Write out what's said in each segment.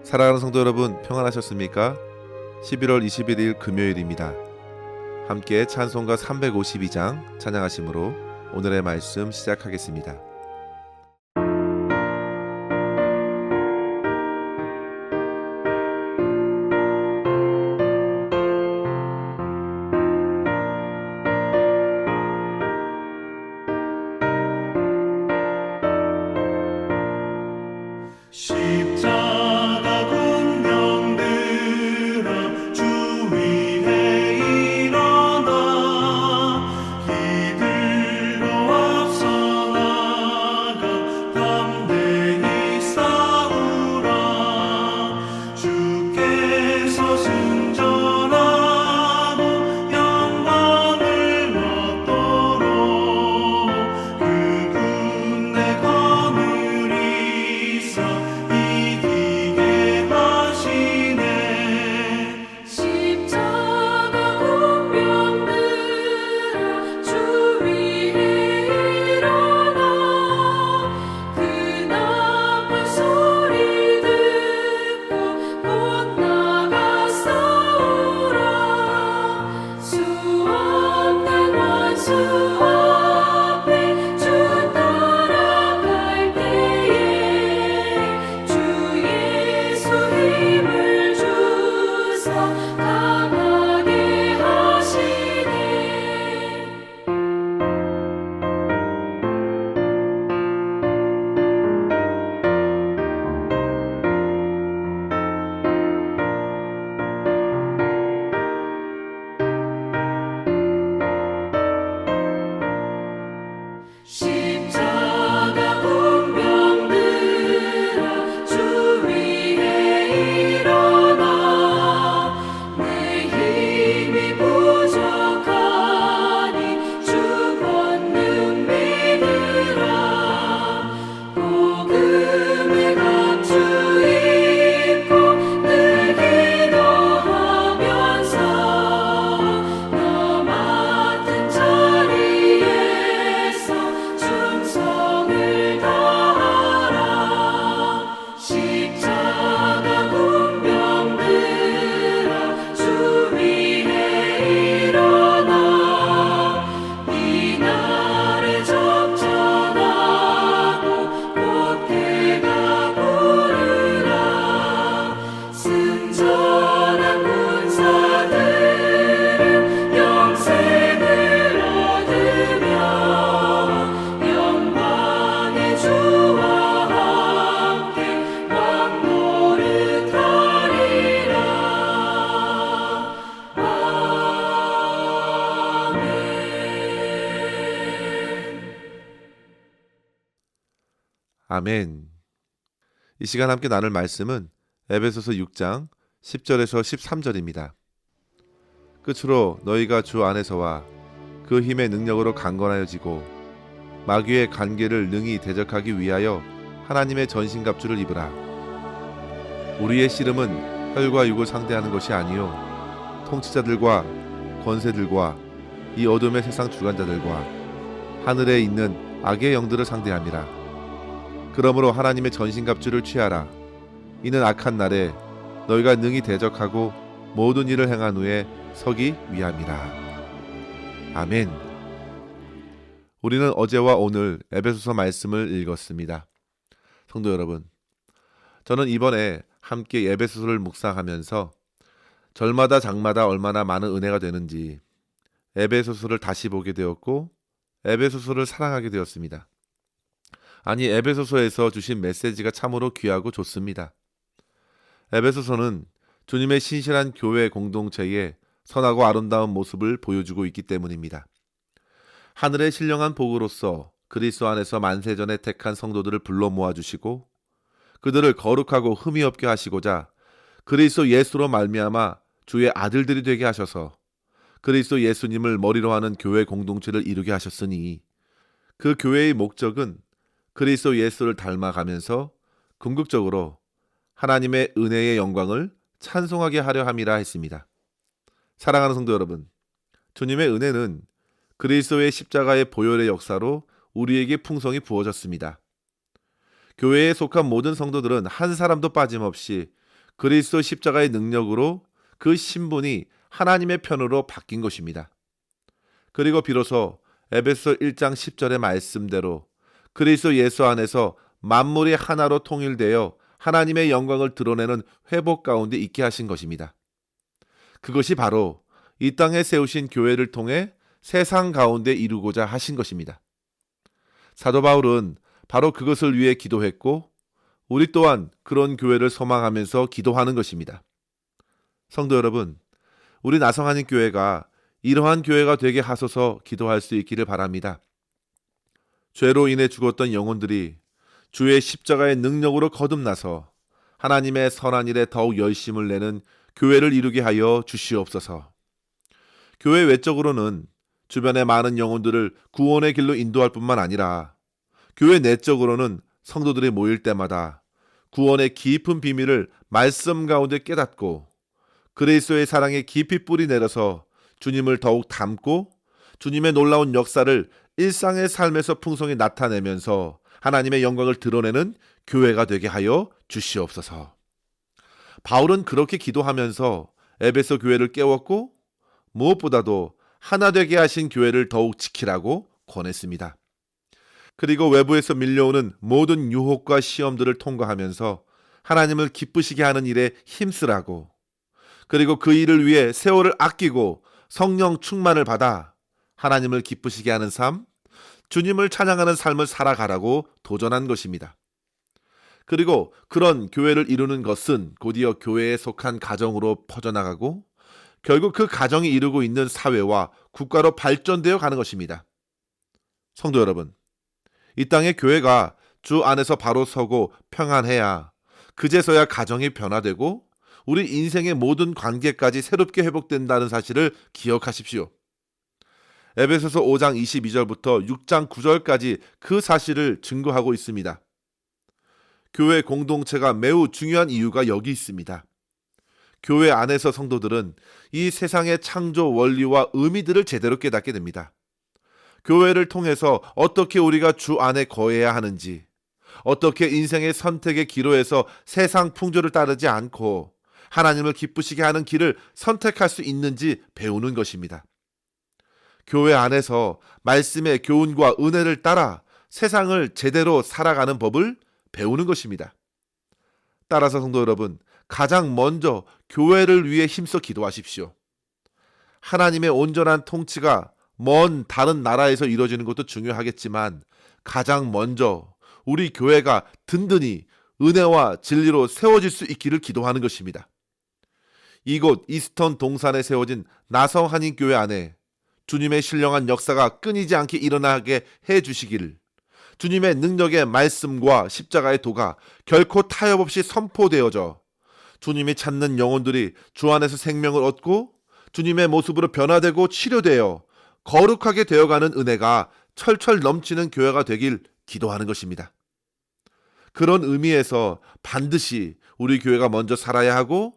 사랑하는 성도 여러분, 평안하셨습니까? 11월 21일 금요일입니다. 함께 찬송가 352장 찬양하심으로 오늘의 말씀 시작하겠습니다. 십자가 군병들아 주 위에 일어나 이들로 앞서 나가 담대히 싸우라. 주께서 승전하고 영광을 얻도록 그 군대 거느리사 이기게 하시네. 십자가 군병들아 주 위에 일어나 그 나팔 소리 듣고 곧 나가 싸우라. 수없는 원수 앞에 주 따라갈 때에 주 예수 힘을 주사 강하게 하시네. 십자가 군병들아 주 위에 일어나 내 힘이 부족하니 주 권능 믿으라. 복음의 갑주 입고 늘 기도하면서 너 맡은 자리에서 충성을 다하라. 십자가 군병들아 주 위에 일어나 이날에 접전하고 곧 해가 부르라. 승전한 군사들은 영생을 얻으며 영광의 주와 함께 왕 노릇하리라. 아멘. 이 시간 함께 나눌 말씀은 에베소서 6장 10절에서 13절입니다. 끝으로 너희가 주 안에서와 그 힘의 능력으로 강건하여지고 마귀의 관계를 능히 대적하기 위하여 하나님의 전신갑주를 입으라. 우리의 씨름은 혈과 육을 상대하는 것이 아니요 통치자들과 권세들과 이 어둠의 세상 주관자들과 하늘에 있는 악의 영들을 상대함이라. 그러므로 하나님의 전신갑주를 취하라. 이는 악한 날에 너희가 능히 대적하고 모든 일을 행한 후에 서기 위함이라. 아멘. 우리는 어제와 오늘 에베소서 말씀을 읽었습니다. 성도 여러분, 저는 이번에 함께 에베소서를 묵상하면서 절마다 장마다 얼마나 많은 은혜가 되는지 에베소서를 다시 보게 되었고 에베소서를 사랑하게 되었습니다. 아니, 에베소서에서 주신 메시지가 참으로 귀하고 좋습니다. 에베소서는 주님의 신실한 교회 공동체의 선하고 아름다운 모습을 보여주고 있기 때문입니다. 하늘의 신령한 복으로서 그리스도 안에서 만세전에 택한 성도들을 불러 모아주시고 그들을 거룩하고 흠이 없게 하시고자 그리스도 예수로 말미암아 주의 아들들이 되게 하셔서 그리스도 예수님을 머리로 하는 교회 공동체를 이루게 하셨으니 그 교회의 목적은 그리스도 예수를 닮아가면서 궁극적으로 하나님의 은혜의 영광을 찬송하게 하려 함이라 했습니다. 사랑하는 성도 여러분, 주님의 은혜는 그리스도의 십자가의 보혈의 역사로 우리에게 풍성히 부어졌습니다. 교회에 속한 모든 성도들은 한 사람도 빠짐없이 그리스도 십자가의 능력으로 그 신분이 하나님의 편으로 바뀐 것입니다. 그리고 비로소 에베소 1장 10절의 말씀대로 그리스도 예수 안에서 만물이 하나로 통일되어 하나님의 영광을 드러내는 회복 가운데 있게 하신 것입니다. 그것이 바로 이 땅에 세우신 교회를 통해 세상 가운데 이루고자 하신 것입니다. 사도 바울은 바로 그것을 위해 기도했고 우리 또한 그런 교회를 소망하면서 기도하는 것입니다. 성도 여러분, 우리 나성하님 교회가 이러한 교회가 되게 하소서 기도할 수 있기를 바랍니다. 죄로 인해 죽었던 영혼들이 주의 십자가의 능력으로 거듭나서 하나님의 선한 일에 더욱 열심을 내는 교회를 이루게 하여 주시옵소서. 교회 외적으로는 주변의 많은 영혼들을 구원의 길로 인도할 뿐만 아니라 교회 내적으로는 성도들이 모일 때마다 구원의 깊은 비밀을 말씀 가운데 깨닫고 그리스도의 사랑에 깊이 뿌리 내려서 주님을 더욱 닮고 주님의 놀라운 역사를 일상의 삶에서 풍성히 나타내면서 하나님의 영광을 드러내는 교회가 되게 하여 주시옵소서. 바울은 그렇게 기도하면서 에베소 교회를 깨웠고 무엇보다도 하나 되게 하신 교회를 더욱 지키라고 권했습니다. 그리고 외부에서 밀려오는 모든 유혹과 시험들을 통과하면서 하나님을 기쁘시게 하는 일에 힘쓰라고, 그리고 그 일을 위해 세월을 아끼고 성령 충만을 받아 하나님을 기쁘시게 하는 삶, 주님을 찬양하는 삶을 살아가라고 도전한 것입니다. 그리고 그런 교회를 이루는 것은 곧이어 교회에 속한 가정으로 퍼져나가고 결국 그 가정이 이루고 있는 사회와 국가로 발전되어 가는 것입니다. 성도 여러분, 이 땅의 교회가 주 안에서 바로 서고 평안해야 그제서야 가정이 변화되고 우리 인생의 모든 관계까지 새롭게 회복된다는 사실을 기억하십시오. 에베소서 5장 22절부터 6장 9절까지 그 사실을 증거하고 있습니다. 교회 공동체가 매우 중요한 이유가 여기 있습니다. 교회 안에서 성도들은 이 세상의 창조 원리와 의미들을 제대로 깨닫게 됩니다. 교회를 통해서 어떻게 우리가 주 안에 거해야 하는지, 어떻게 인생의 선택의 기로에서 세상 풍조를 따르지 않고 하나님을 기쁘시게 하는 길을 선택할 수 있는지 배우는 것입니다. 교회 안에서 말씀의 교훈과 은혜를 따라 세상을 제대로 살아가는 법을 배우는 것입니다. 따라서 성도 여러분, 가장 먼저 교회를 위해 힘써 기도하십시오. 하나님의 온전한 통치가 먼 다른 나라에서 이루어지는 것도 중요하겠지만 가장 먼저 우리 교회가 든든히 은혜와 진리로 세워질 수 있기를 기도하는 것입니다. 이곳 이스턴 동산에 세워진 나성한인교회 안에 주님의 신령한 역사가 끊이지 않게 일어나게 해주시기를, 주님의 능력의 말씀과 십자가의 도가 결코 타협 없이 선포되어져 주님이 찾는 영혼들이 주 안에서 생명을 얻고 주님의 모습으로 변화되고 치료되어 거룩하게 되어가는 은혜가 철철 넘치는 교회가 되길 기도하는 것입니다. 그런 의미에서 반드시 우리 교회가 먼저 살아야 하고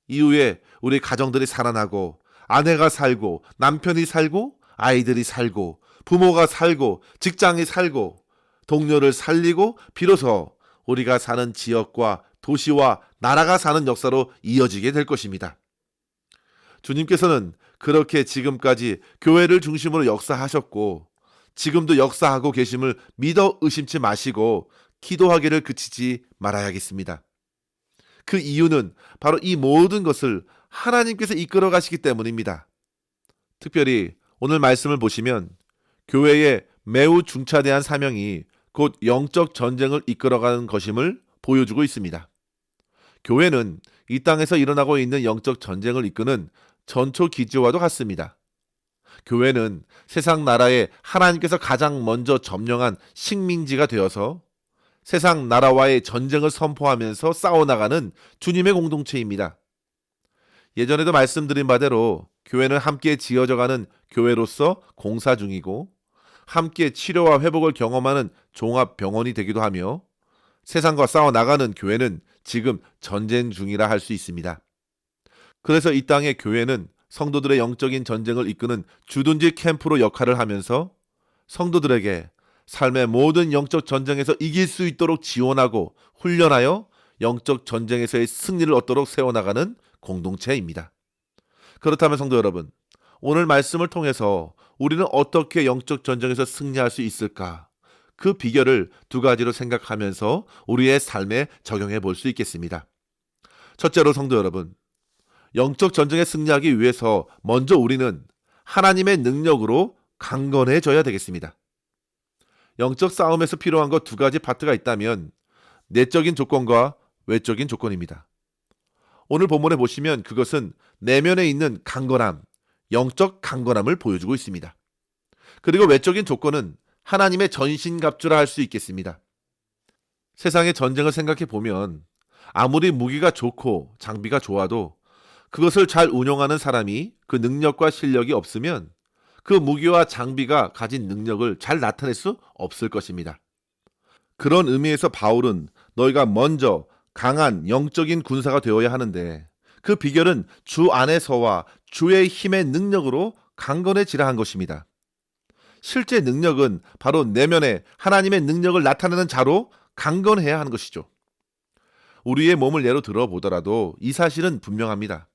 이후에 우리 가정들이 살아나고 아내가 살고 남편이 살고 아이들이 살고 부모가 살고 직장이 살고 동료를 살리고 비로소 우리가 사는 지역과 도시와 나라가 사는 역사로 이어지게 될 것입니다. 주님께서는 그렇게 지금까지 교회를 중심으로 역사하셨고 지금도 역사하고 계심을 믿어 의심치 마시고 기도하기를 그치지 말아야겠습니다. 그 이유는 바로 이 모든 것을 하나님께서 이끌어 가시기 때문입니다. 특별히 오늘 말씀을 보시면 교회의 매우 중차대한 사명이 곧 영적 전쟁을 이끌어가는 것임을 보여주고 있습니다. 교회는 이 땅에서 일어나고 있는 영적 전쟁을 이끄는 전초 기지와도 같습니다. 교회는 세상 나라에 하나님께서 가장 먼저 점령한 식민지가 되어서 세상 나라와의 전쟁을 선포하면서 싸워나가는 주님의 공동체입니다. 예전에도 말씀드린 바대로 교회는 함께 지어져가는 교회로서 공사 중이고 함께 치료와 회복을 경험하는 종합병원이 되기도 하며 세상과 싸워나가는 교회는 지금 전쟁 중이라 할 수 있습니다. 그래서 이 땅의 교회는 성도들의 영적인 전쟁을 이끄는 주둔지 캠프로 역할을 하면서 성도들에게 삶의 모든 영적 전쟁에서 이길 수 있도록 지원하고 훈련하여 영적 전쟁에서의 승리를 얻도록 세워나가는 공동체입니다. 그렇다면 성도 여러분, 오늘 말씀을 통해서 우리는 어떻게 영적 전쟁에서 승리할 수 있을까? 그 비결을 두 가지로 생각하면서 우리의 삶에 적용해 볼 수 있겠습니다. 첫째로 성도 여러분, 영적 전쟁에 승리하기 위해서 먼저 우리는 하나님의 능력으로 강건해져야 되겠습니다. 영적 싸움에서 필요한 것 두 가지 파트가 있다면 내적인 조건과 외적인 조건입니다. 오늘 본문에 보시면 그것은 내면에 있는 강건함, 영적 강건함을 보여주고 있습니다. 그리고 외적인 조건은 하나님의 전신갑주라 할 수 있겠습니다. 세상의 전쟁을 생각해 보면 아무리 무기가 좋고 장비가 좋아도 그것을 잘 운용하는 사람이 그 능력과 실력이 없으면 그 무기와 장비가 가진 능력을 잘 나타낼 수 없을 것입니다. 그런 의미에서 바울은 너희가 먼저 강한 영적인 군사가 되어야 하는데 그 비결은 주 안에서와 주의 힘의 능력으로 강건해지라 한 것입니다. 실제 능력은 바로 내면에 하나님의 능력을 나타내는 자로 강건해야 하는 것이죠. 우리의 몸을 예로 들어보더라도 이 사실은 분명합니다.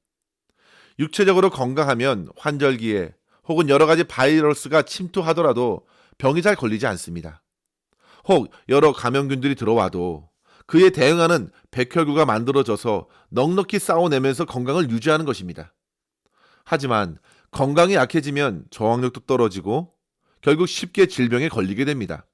육체적으로 건강하면 환절기에 혹은 여러 가지 바이러스가 침투하더라도 병이 잘 걸리지 않습니다. 혹 여러 감염균들이 들어와도 그에 대응하는 백혈구가 만들어져서 넉넉히 싸워내면서 건강을 유지하는 것입니다. 하지만 건강이 약해지면 저항력도 떨어지고 결국 쉽게 질병에 걸리게 됩니다.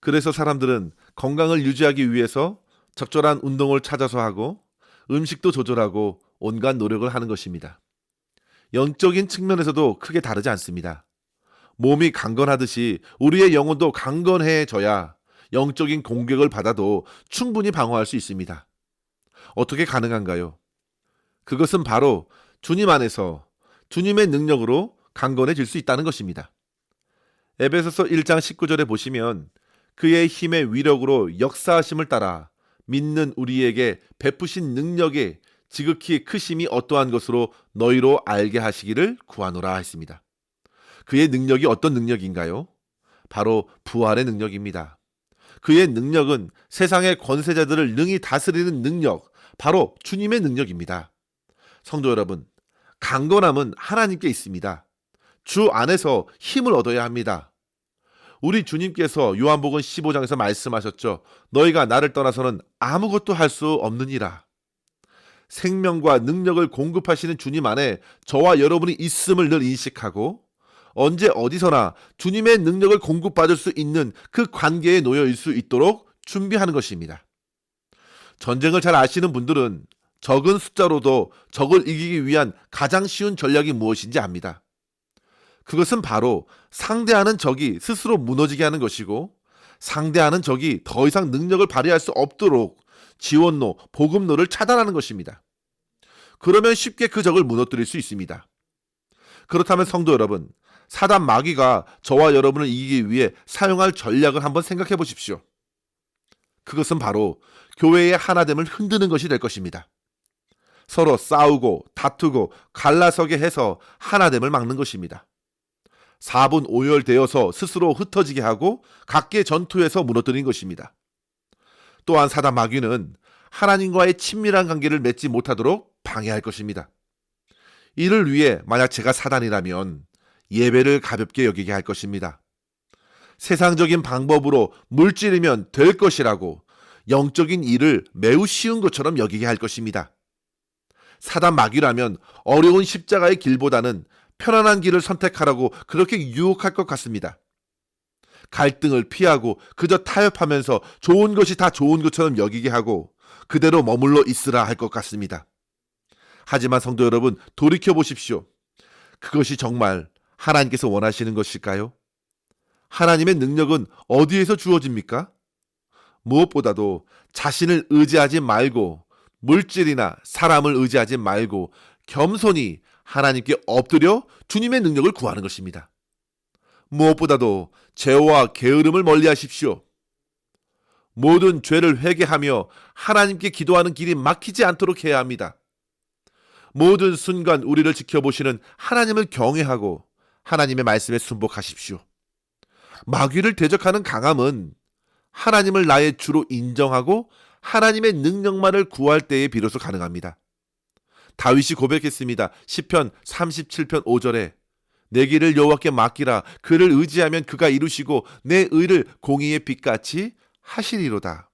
그래서 사람들은 건강을 유지하기 위해서 적절한 운동을 찾아서 하고 음식도 조절하고 온갖 노력을 하는 것입니다. 영적인 측면에서도 크게 다르지 않습니다. 몸이 강건하듯이 우리의 영혼도 강건해져야 영적인 공격을 받아도 충분히 방어할 수 있습니다. 어떻게 가능한가요? 그것은 바로 주님 안에서 주님의 능력으로 강건해질 수 있다는 것입니다. 에베소서 1장 19절에 보시면 그의 힘의 위력으로 역사하심을 따라 믿는 우리에게 베푸신 능력에 지극히 크심이 어떠한 것으로 너희로 알게 하시기를 구하노라 했습니다. 그의 능력이 어떤 능력인가요? 바로 부활의 능력입니다. 그의 능력은 세상의 권세자들을 능히 다스리는 능력, 바로 주님의 능력입니다. 성도 여러분, 강건함은 하나님께 있습니다. 주 안에서 힘을 얻어야 합니다. 우리 주님께서 요한복음 15장에서 말씀하셨죠. 너희가 나를 떠나서는 아무것도 할 수 없느니라. 생명과 능력을 공급하시는 주님 안에 저와 여러분이 있음을 늘 인식하고 언제 어디서나 주님의 능력을 공급받을 수 있는 그 관계에 놓여 수 있도록 준비하는 것입니다. 전쟁을 잘 아시는 분들은 적은 숫자로도 적을 이기기 위한 가장 쉬운 전략이 무엇인지 압니다. 그것은 바로 상대하는 적이 스스로 무너지게 하는 것이고 상대하는 적이 더 이상 능력을 발휘할 수 없도록 지원로, 보급로를 차단하는 것입니다. 그러면 쉽게 그 적을 무너뜨릴 수 있습니다. 그렇다면 성도 여러분, 사단 마귀가 저와 여러분을 이기기 위해 사용할 전략을 한번 생각해 보십시오. 그것은 바로 교회의 하나됨을 흔드는 것이 될 것입니다. 서로 싸우고 다투고 갈라서게 해서 하나됨을 막는 것입니다. 4분 5열 스스로 흩어지게 하고 각계 전투에서 무너뜨린 것입니다. 또한 사단 마귀는 하나님과의 친밀한 관계를 맺지 못하도록 방해할 것입니다. 이를 위해 만약 제가 사단이라면 예배를 가볍게 여기게 할 것입니다. 세상적인 방법으로 물질이면 될 것이라고 영적인 일을 매우 쉬운 것처럼 여기게 할 것입니다. 사단 마귀라면 어려운 십자가의 길보다는 편안한 길을 선택하라고 그렇게 유혹할 것 같습니다. 갈등을 피하고 그저 타협하면서 좋은 것이 다 좋은 것처럼 여기게 하고 그대로 머물러 있으라 할 것 같습니다. 하지만 성도 여러분, 돌이켜 보십시오. 그것이 정말 하나님께서 원하시는 것일까요? 하나님의 능력은 어디에서 주어집니까? 무엇보다도 자신을 의지하지 말고 물질이나 사람을 의지하지 말고 겸손히 하나님께 엎드려 주님의 능력을 구하는 것입니다. 무엇보다도 죄와 게으름을 멀리하십시오. 모든 죄를 회개하며 하나님께 기도하는 길이 막히지 않도록 해야 합니다. 모든 순간 우리를 지켜보시는 하나님을 경외하고 하나님의 말씀에 순복하십시오. 마귀를 대적하는 강함은 하나님을 나의 주로 인정하고 하나님의 능력만을 구할 때에 비로소 가능합니다. 다윗이 고백했습니다. 시편 37편 5절에 내 길을 여호와께 맡기라. 그를 의지하면 그가 이루시고 내 의를 공의의 빛같이 하시리로다.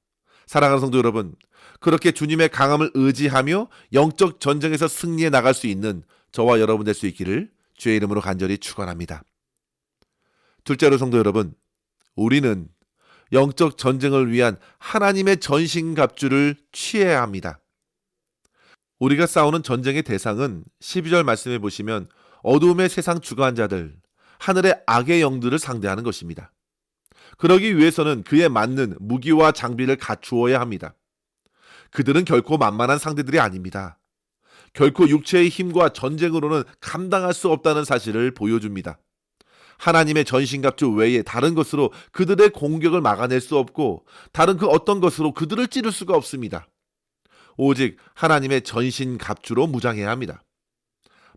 사랑하는 성도 여러분, 그렇게 주님의 강함을 의지하며 영적 전쟁에서 승리해 나갈 수 있는 저와 여러분 될 수 있기를 주의 이름으로 간절히 축원합니다. 둘째로 성도 여러분, 우리는 영적 전쟁을 위한 하나님의 전신갑주를 취해야 합니다. 우리가 싸우는 전쟁의 대상은 12절 말씀해 보시면 어두움의 세상 주관자들, 하늘의 악의 영들을 상대하는 것입니다. 그러기 위해서는 그에 맞는 무기와 장비를 갖추어야 합니다. 그들은 결코 만만한 상대들이 아닙니다. 결코 육체의 힘과 전쟁으로는 감당할 수 없다는 사실을 보여줍니다. 하나님의 전신갑주 외에 다른 것으로 그들의 공격을 막아낼 수 없고 다른 그 어떤 것으로 그들을 찌를 수가 없습니다. 오직 하나님의 전신갑주로 무장해야 합니다.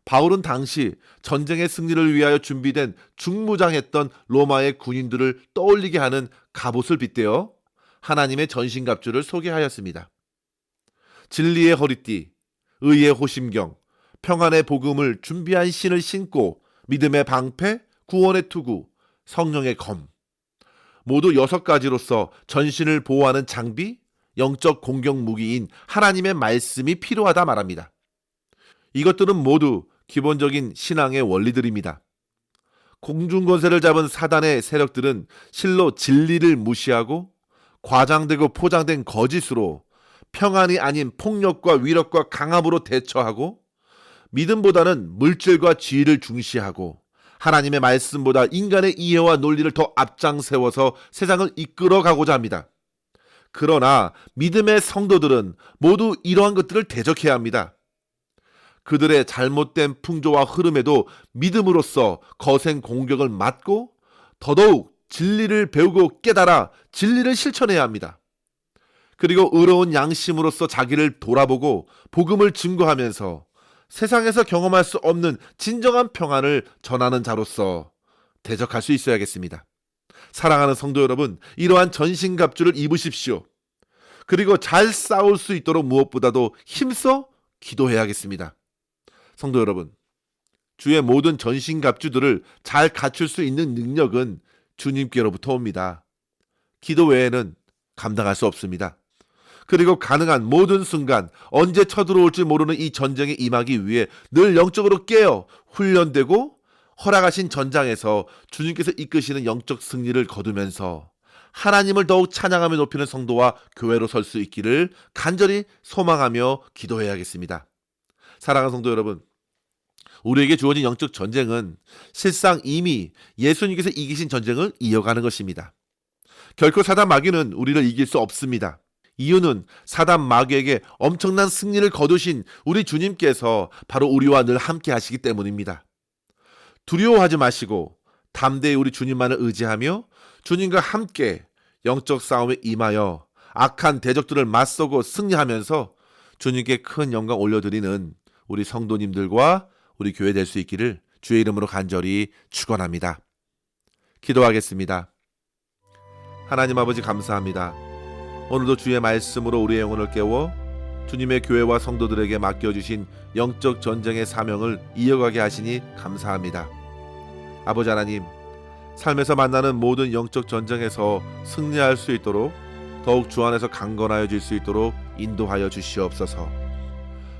바울은 당시 전쟁의 승리를 위하여 준비된 중무장했던 로마의 군인들을 떠올리게 하는 갑옷을 빗대어 하나님의 전신갑주를 소개하였습니다. 진리의 허리띠, 의의 호심경, 평안의 복음을 준비한 신을 신고 믿음의 방패, 구원의 투구, 성령의 검, 모두 6가지로서 전신을 보호하는 장비, 영적 공격 무기인 하나님의 말씀이 필요하다 말합니다. 이것들은 모두 기본적인 신앙의 원리들입니다. 공중권세를 잡은 사단의 세력들은 실로 진리를 무시하고 과장되고 포장된 거짓으로 평안이 아닌 폭력과 위력과 강함으로 대처하고 믿음보다는 물질과 지위를 중시하고 하나님의 말씀보다 인간의 이해와 논리를 더 앞장세워서 세상을 이끌어가고자 합니다. 그러나 믿음의 성도들은 모두 이러한 것들을 대적해야 합니다. 그들의 잘못된 풍조와 흐름에도 믿음으로써 거센 공격을 맞고 더더욱 진리를 배우고 깨달아 진리를 실천해야 합니다. 그리고 의로운 양심으로써 자기를 돌아보고 복음을 증거하면서 세상에서 경험할 수 없는 진정한 평안을 전하는 자로서 대적할 수 있어야겠습니다. 사랑하는 성도 여러분, 이러한 전신갑주를 입으십시오. 그리고 잘 싸울 수 있도록 무엇보다도 힘써 기도해야겠습니다. 성도 여러분, 주의 모든 전신갑주들을 잘 갖출 수 있는 능력은 주님께로부터 옵니다. 기도 외에는 감당할 수 없습니다. 그리고 가능한 모든 순간 언제 쳐들어올지 모르는 이 전쟁에 임하기 위해 늘 영적으로 깨어 훈련되고 허락하신 전장에서 주님께서 이끄시는 영적 승리를 거두면서 하나님을 더욱 찬양하며 높이는 성도와 교회로 설 수 있기를 간절히 소망하며 기도해야겠습니다. 사랑하는 성도 여러분, 우리에게 주어진 영적 전쟁은 실상 이미 예수님께서 이기신 전쟁을 이어가는 것입니다. 결코 사단 마귀는 우리를 이길 수 없습니다. 이유는 사단 마귀에게 엄청난 승리를 거두신 우리 주님께서 바로 우리와 늘 함께 하시기 때문입니다. 두려워하지 마시고 담대히 우리 주님만을 의지하며 주님과 함께 영적 싸움에 임하여 악한 대적들을 맞서고 승리하면서 주님께 큰 영광 올려드리는 우리 성도님들과 우리 교회 될 수 있기를 주의 이름으로 간절히 축원합니다. 기도하겠습니다. 하나님 아버지 감사합니다. 오늘도 주의 말씀으로 우리의 영혼을 깨워 주님의 교회와 성도들에게 맡겨주신 영적 전쟁의 사명을 이어가게 하시니 감사합니다. 아버지 하나님, 삶에서 만나는 모든 영적 전쟁에서 승리할 수 있도록 더욱 주 안에서 강건하여질 수 있도록 인도하여 주시옵소서.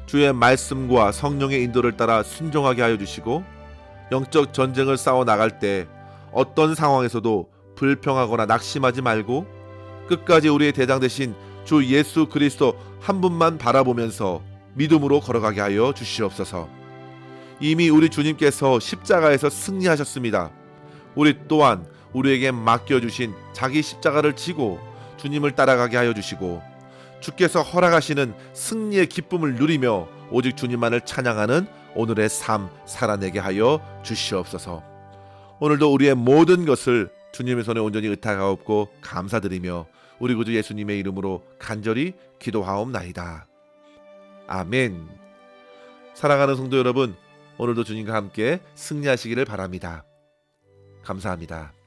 주의 말씀과 성령의 인도를 따라 순종하게 하여 주시고 영적 전쟁을 싸워 나갈 때 어떤 상황에서도 불평하거나 낙심하지 말고 끝까지 우리의 대장 되신 주 예수 그리스도 한 분만 바라보면서 믿음으로 걸어가게 하여 주시옵소서. 이미 우리 주님께서 십자가에서 승리하셨습니다. 우리 또한 우리에게 맡겨주신 자기 십자가를 지고 주님을 따라가게 하여 주시고 주께서 허락하시는 승리의 기쁨을 누리며 오직 주님만을 찬양하는 오늘의 삶 살아내게 하여 주시옵소서. 오늘도 우리의 모든 것을 주님의 손에 온전히 의탁하옵고 감사드리며 우리 구주 예수님의 이름으로 간절히 기도하옵나이다. 아멘. 사랑하는 성도 여러분, 오늘도 주님과 함께 승리하시기를 바랍니다. 감사합니다.